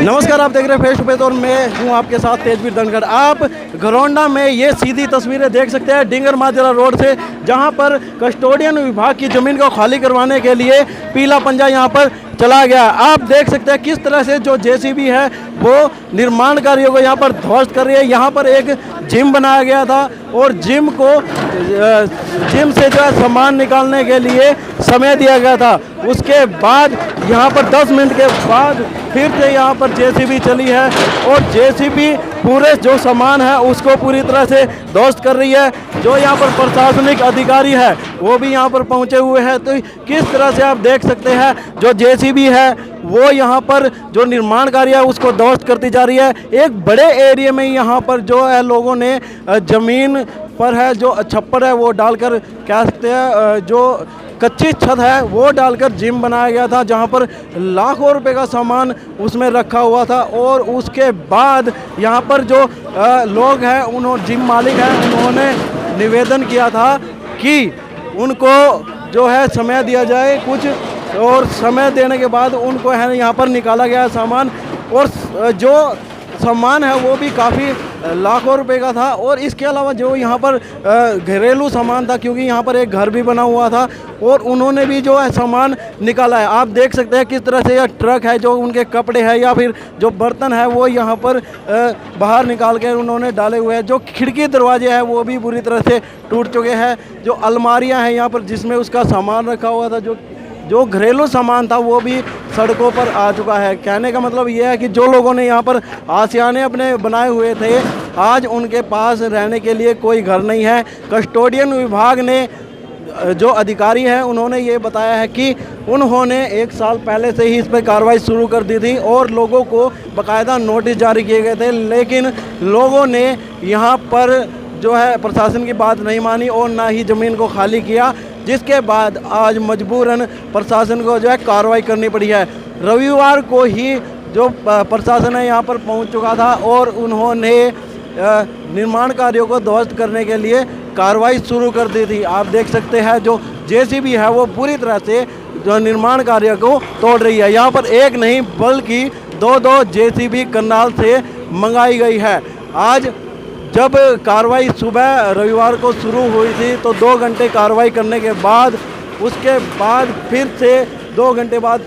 नमस्कार, आप देख रहे हैं फेस टू फेस और मैं हूं आपके साथ तेजवीर धनखड़। आप घरौंडा में ये सीधी तस्वीरें देख सकते हैं डिंगर माजरा रोड से, जहां पर कस्टोडियन विभाग की ज़मीन को खाली करवाने के लिए पीला पंजा यहां पर चला गया। आप देख सकते हैं किस तरह से जो जेसीबी है वो निर्माण कार्यों को यहां पर ध्वस्त कर रही है। यहां पर एक जिम बनाया गया था और जिम से जो है सामान निकालने के लिए समय दिया गया था। उसके बाद यहाँ पर 10 मिनट के बाद फिर से यहाँ पर जेसीबी चली है और जेसीबी पूरे जो सामान है उसको पूरी तरह से ध्वस्त कर रही है। जो यहाँ पर प्रशासनिक अधिकारी है वो भी यहाँ पर पहुँचे हुए हैं। तो किस तरह से आप देख सकते हैं जो जेसीबी है वो यहाँ पर जो निर्माण कार्य है उसको ध्वस्त करती जा रही है। एक बड़े एरिया में यहाँ पर जो है लोगों ने ज़मीन पर है जो छप्पर है वो डालकर क्या सकते हैं जो कच्ची छत है वो डालकर जिम बनाया गया था, जहां पर लाखों रुपए का सामान उसमें रखा हुआ था। और उसके बाद यहां पर जो लोग हैं उन्होंने जिम मालिक हैं उन्होंने निवेदन किया था कि उनको जो है समय दिया जाए कुछ, और समय देने के बाद उनको है यहाँ पर निकाला गया सामान। और जो सामान है वो भी काफ़ी लाखों रुपए का था। और इसके अलावा जो यहाँ पर घरेलू सामान था, क्योंकि यहाँ पर एक घर भी बना हुआ था और उन्होंने भी जो है सामान निकाला है। आप देख सकते हैं किस तरह से यह ट्रक है जो उनके कपड़े हैं या फिर जो बर्तन है वो यहाँ पर बाहर निकाल के उन्होंने डाले हुए हैं। जो खिड़की दरवाजे हैं वो भी बुरी तरह से टूट चुके हैं। जो अलमारियाँ हैं यहाँ पर जिसमें उसका सामान रखा हुआ था, जो घरेलू सामान था वो भी सड़कों पर आ चुका है। कहने का मतलब ये है कि जो लोगों ने यहाँ पर आशियाने अपने बनाए हुए थे आज उनके पास रहने के लिए कोई घर नहीं है। कस्टोडियन विभाग ने जो अधिकारी हैं उन्होंने ये बताया है कि उन्होंने 1 साल पहले से ही इस पर कार्रवाई शुरू कर दी थी और लोगों को बाकायदा नोटिस जारी किए गए थे, लेकिन लोगों ने यहाँ पर जो है प्रशासन की बात नहीं मानी और ना ही ज़मीन को खाली किया, जिसके बाद आज मजबूरन प्रशासन को जो है कार्रवाई करनी पड़ी है। रविवार को ही जो प्रशासन है यहाँ पर पहुँच चुका था और उन्होंने निर्माण कार्यों को ध्वस्त करने के लिए कार्रवाई शुरू कर दी थी। आप देख सकते हैं जो जेसीबी है वो पूरी तरह से जो निर्माण कार्य को तोड़ रही है। यहाँ पर एक नहीं बल्कि 2-2 जेसीबी करनाल से मंगाई गई है। आज जब कार्रवाई सुबह रविवार को शुरू हुई थी तो 2 घंटे कार्रवाई करने के बाद उसके बाद फिर से 2 घंटे बाद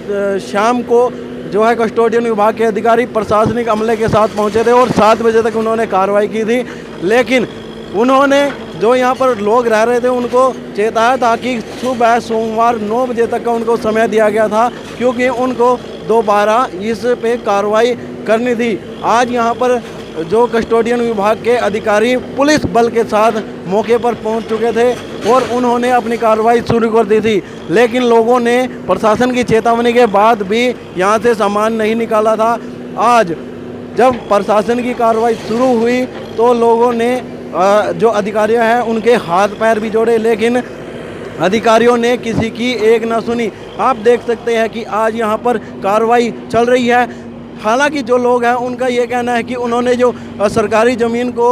शाम को जो है कस्टोडियन विभाग के अधिकारी प्रशासनिक अमले के साथ पहुंचे थे और 7 बजे तक उन्होंने कार्रवाई की थी। लेकिन उन्होंने जो यहाँ पर लोग रह रहे थे उनको चेताया था कि सुबह सोमवार 9 बजे तक का उनको समय दिया गया था, क्योंकि उनको दोबारा इस पे कार्रवाई करनी थी। आज यहाँ पर जो कस्टोडियन विभाग के अधिकारी पुलिस बल के साथ मौके पर पहुंच चुके थे और उन्होंने अपनी कार्रवाई शुरू कर दी थी, लेकिन लोगों ने प्रशासन की चेतावनी के बाद भी यहां से सामान नहीं निकाला था। आज जब प्रशासन की कार्रवाई शुरू हुई तो लोगों ने जो अधिकारी हैं उनके हाथ पैर भी जोड़े, लेकिन अधिकारियों ने किसी की एक ना सुनी। आप देख सकते हैं कि आज यहाँ पर कार्रवाई चल रही है। हालांकि जो लोग हैं उनका ये कहना है कि उन्होंने जो सरकारी ज़मीन को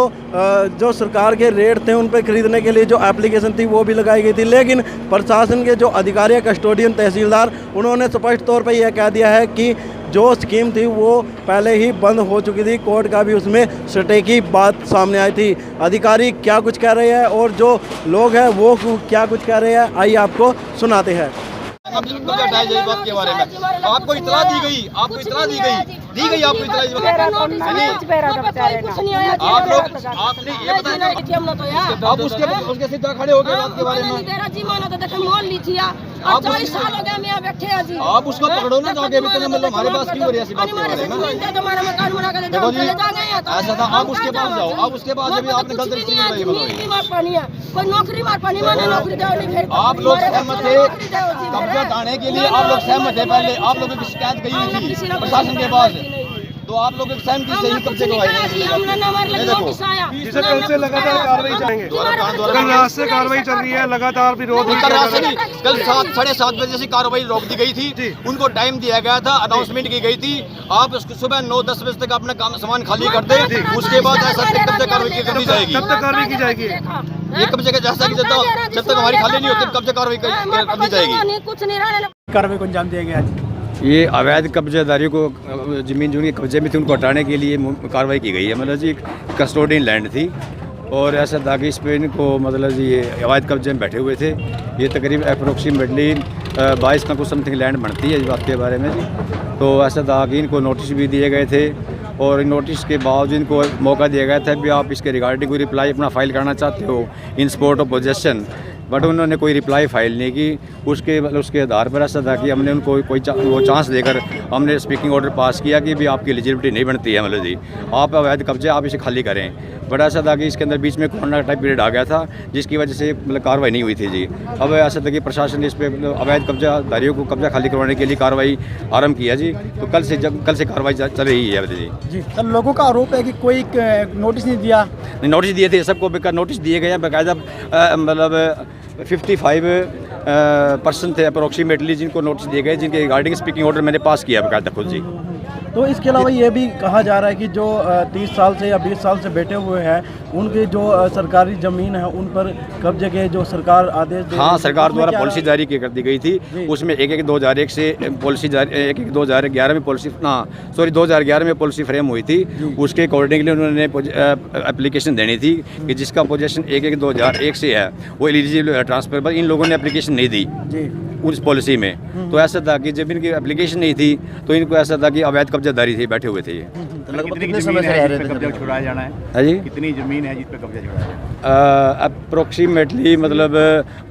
जो सरकार के रेट थे उन पर ख़रीदने के लिए जो एप्लीकेशन थी वो भी लगाई गई थी, लेकिन प्रशासन के जो अधिकारी कस्टोडियन तहसीलदार उन्होंने स्पष्ट तौर पर यह कह दिया है कि जो स्कीम थी वो पहले ही बंद हो चुकी थी। कोर्ट का भी उसमें स्टे की बात सामने आई थी। अधिकारी क्या कुछ कह रहे हैं और जो लोग हैं वो क्या कुछ कह रहे हैं, आइए आपको सुनाते हैं। बात के बारे में आपको इतला दी गई, आपको इतला दी गई आपको इतला आप लोग आपने ये बताया आप उसके सीधा खड़े हो गए बात के बारे में। आप 40 साल हो गए मैं बैठे हैं जी, आप उसको पकड़ो ना जाके भी मतलब हमारे पास क्यों हो रही है ऐसी बात के बारे में। देखो जी ऐसा था, आप उसके पास जाओ, आप उसके पास जब आपने गलत कोई नौकरी मार पानी नौकरी आप लोग सहमत थे कब्जा हटाने के लिए, आप लोग सहमत है। पहले आप लोगों की शिकायत गई हुई थी प्रशासन के पास, तो आप लोग एक सहमति से ही कब्जे को देखो जिसे कल से लगातार कार्रवाई चलेंगे, कल रात से कार्रवाई चल रही है, लगातार विरोध। कल 7:30 बजे से कार्रवाई रोक दी गई थी, उनको टाइम दिया गया था, अनाउंसमेंट की गई थी आप सुबह 9-10 बजे तक अपना काम सामान खाली कर दे, उसके बाद ऐसा कब्जे कार्रवाई करनी जाएगी। कब तक कार्रवाई की जाएगी? ये कब्जे का जैसा कि जब तक हमारी खाली नहीं होती कब्जे कार्रवाई करनी जाएगी। कार्रवाई को अंजाम दिया गया। ये अवैध कब्जेदारियों को ज़मीन जो उनके कब्जे में थी उनको हटाने के लिए कार्रवाई की गई है। मतलब जी कस्टोडियन लैंड थी और ऐसा था कि इस पर इनको मतलब जी ये अवैध कब्जे में बैठे हुए थे। ये तकरीबन अप्रोक्सीमेटली 22 का कुछ समथिंग लैंड बनती है इस बात के बारे में जी। तो ऐसा था कि इनको नोटिस भी दिए गए थे और नोटिस के बावजूद इनको मौका दिया गया था भी आप इसके रिगार्डिंग कोई रिप्लाई अपना फाइल करना चाहते हो in sport of possession, but उन्होंने कोई रिप्लाई फाइल नहीं की। उसके आधार पर ऐसा था कि हमने उनको वो चांस देकर हमने स्पीकिंग ऑर्डर पास किया कि भी आपकी एलिजिबिलिटी नहीं बनती है, मतलब जी आप अवैध कब्जे आप इसे खाली करें। बट ऐसा था कि इसके अंदर बीच में कोरोना टाइप पीरियड आ गया था जिसकी वजह से मतलब कार्रवाई नहीं हुई थी जी। अब ऐसा था कि प्रशासन ने इस पर अवैध कब्जाधारियों को कब्जा खाली करवाने के लिए कार्रवाई आरम्भ किया जी। तो कल से कार्रवाई चल रही है जी। सर लोगों का आरोप है कि कोई नोटिस नहीं दिया। नोटिस दिए थे, सबको नोटिस दिए गए हैं बाकायदा। मतलब 55% थे अप्रोक्सीमेटली जिनको नोटिस दिए गए, जिनके रिगार्डिंग स्पीकिंग ऑर्डर मैंने पास किया बाकायदा खुद जी। तो इसके अलावा ये भी कहा जा रहा है कि जो 30 साल से या 20 साल से बैठे हुए हैं उनकी जो सरकारी ज़मीन है उन पर कब्जे के जो सरकार आदेश दे हाँ, सरकार द्वारा पॉलिसी जारी कर दी गई थी। उसमें 1/1/2001 से पॉलिसी जारी 1/1/2011 में पॉलिसी 2011 में पॉलिसी फ्रेम हुई थी। उसके अकॉर्डिंगली उन्होंने एप्लीकेशन देनी थी कि जिसका पोजीशन 1/1/2001 से है वो एलिजिबल है ट्रांसफर पर। इन लोगों ने एप्लीकेशन नहीं दी उस पॉलिसी में। तो ऐसा था कि जब इनकी एप्लीकेशन नहीं थी तो इनको ऐसा था कि अवैध कब्जादारी थी, बैठे हुए थे ये। कितनी समय से रह रहे थे? कब्जा छुड़ाया जाना है जी। कितनी ज़मीन है जिस पे कब्जा छुड़ाया? अप्रोक्सीमेटली मतलब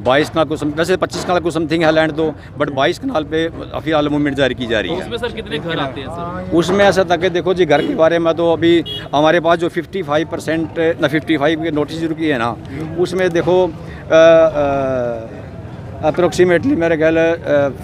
22 कनाल को वैसे 25 कनाल को समथिंग है लैंड तो, बट 22 कनाल पे फिलहाल मूवमेंट जारी की जा रही है। उसमें सर कितने घर आते हैं सर? उसमें ऐसा था कि देखो जी घर के बारे में तो अभी हमारे पास जो 55% के नोटिस शुरू किए हैं ना, उसमें देखो अप्रोक्सीमेटली मेरे ख्याल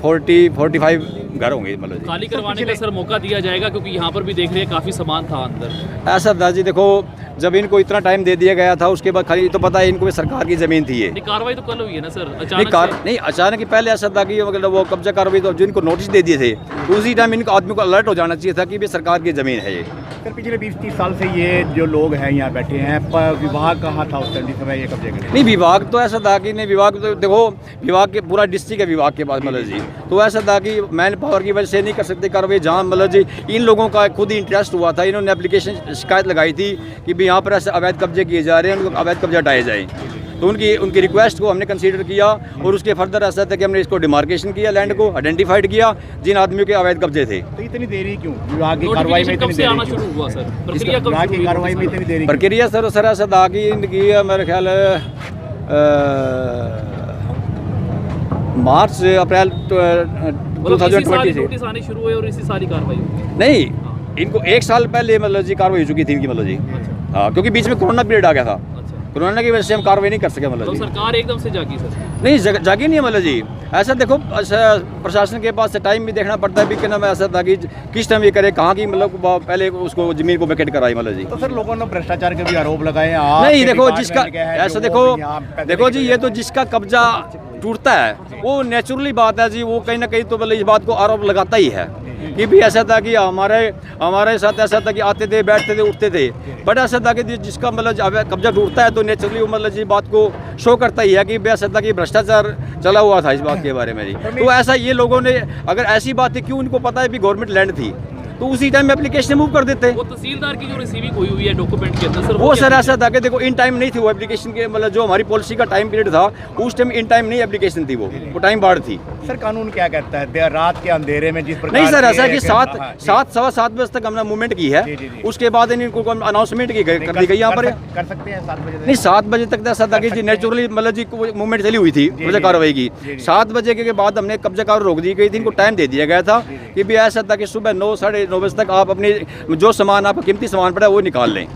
40-45 घर होंगे। मतलब खाली करवाने का सर मौका दिया जाएगा क्योंकि यहाँ पर भी देख रहे हैं काफ़ी सामान था अंदर। ऐसा था जी, देखो जब इनको इतना टाइम दे दिया गया था उसके बाद खाली तो पता है इनको भी सरकार की ज़मीन थी ये। नहीं, कार्रवाई तो कल हुई है ना सर? नहीं अचानक अचानक ही पहले ऐसा था कि मतलब वो कब्जा कार्रवाई तो जिनको नोटिस दे दिए थे उसी टाइम इनको आदमी को अलर्ट हो जाना चाहिए था कि भी सरकार की ज़मीन है ये। सर पिछले 20-30 साल से ये जो लोग हैं यहाँ बैठे हैं, विभाग कहाँ था उस टाइम जिस समय ये कब्जे कर? नहीं, विभाग तो ऐसा था कि नहीं, विभाग तो देखो विभाग के पूरा डिस्ट्रिक्ट है विभाग के पास मतलब जी। तो ऐसा था कि मैन पावर की वजह से नहीं कर सकते कार्रवाई। जहाँ मतलब जी इन लोगों का खुद ही इंटरेस्ट हुआ था, इन्होंने एप्लीकेशन शिकायत लगाई थी कि भी यहाँ पर ऐसे अवैध कब्जे किए जा रहे हैं, उनको अवैध कब्जे हटाए जाएँ। तो उनकी रिक्वेस्ट को हमने कंसीडर किया और उसके फर्दर ऐसा था कि हमने इसको डिमार्केशन किया, लैंड को आइडेंटिफाइड किया जिन आदमियों के अवैध कब्जे थे। तो इतनी देरी क्यों विभाग की कार्रवाई में? कब से आना शुरू हुआ सर? प्रक्रिया कब विभाग की कार्रवाई में इतनी देरी? प्रक्रिया सर ऐसा था कि इनकी मेरे ख्याल मार्च अप्रैल 2020 से नोटिस आने शुरू हुए और इसी सारी कार्रवाई हुई? नहीं, इनको 1 साल पहले मतलब जी कार्रवाई हो चुकी थी इनकी मतलब जी। हाँ, क्योंकि बीच में कोरोना पीरियड आ गया था। कोरोना की वजह से हम कार्रवाई नहीं कर सके मतलब तो जी। सरकार एकदम से जागी सर? नहीं जागी नहीं है मतलब जी। ऐसा देखो प्रशासन के पास टाइम भी देखना पड़ता है भी कि ना, ऐसा था कि किस टाइम ये करे, कहाँ की मतलब पहले उसको जमीन को वेकेट कराई मतलब जी। तो सर लोगों ने भ्रष्टाचार के भी आरोप लगाए। नहीं देखो जिसका ऐसा देखो जी, ये तो जिसका कब्जा टूटता है वो नेचुरली बात है जी। वो कहीं ना कहीं तो मतलब इस बात को आरोप लगाता ही है कि भी ऐसा था कि हमारे साथ ऐसा था कि आते थे, बैठते थे, उठते थे। बट ऐसा था कि जिसका मतलब कब्जा टूटता है तो नेचुरली वो मतलब जी बात को शो करता ही है कि ऐसा था कि भ्रष्टाचार चला हुआ था इस बात के बारे में जी। तो ऐसा ये लोगों ने अगर ऐसी बात है क्यों उनको पता है भी गवर्नमेंट लैंड थी तो उसी टाइम में एप्लीकेशन मूव कर देते। वो तहसीलदार की जो रिसीविंग हुई है डॉक्यूमेंट के अंदर सर, वो सर ऐसा था कि देखो इन टाइम नहीं थी वो एप्लीकेशन के, मतलब जो हमारी पॉलिसी का टाइम पीरियड था उस टाइम इन टाइम नहीं एप्लीकेशन थी, वो टाइम बाढ़ थी। सर कानून क्या कहता है देर रात के अंधेरे में जिस प्रकार? नहीं सर, ऐसा है कि 7-7:15 बजे तक हमने मूवमेंट की है। उसके बाद इनको अनाउंसमेंट कर दी गई यहाँ पर। कर सकते हैं 7 बजे? नहीं, 7 बजे तक ऐसा था कि जी नेचुरली मतलब जी मूवमेंट चली हुई थी कब्जा कार्रवाई की। 7 बजे के बाद हमने कब्जा कार्रवाई रोक दी गई थी, इनको टाइम दे दिया गया था कि भी ऐसा था कि सुबह 9-9:30 बजे तक आप अपनी जो सामान आपका कीमती सामान पड़ा है वो निकाल लें।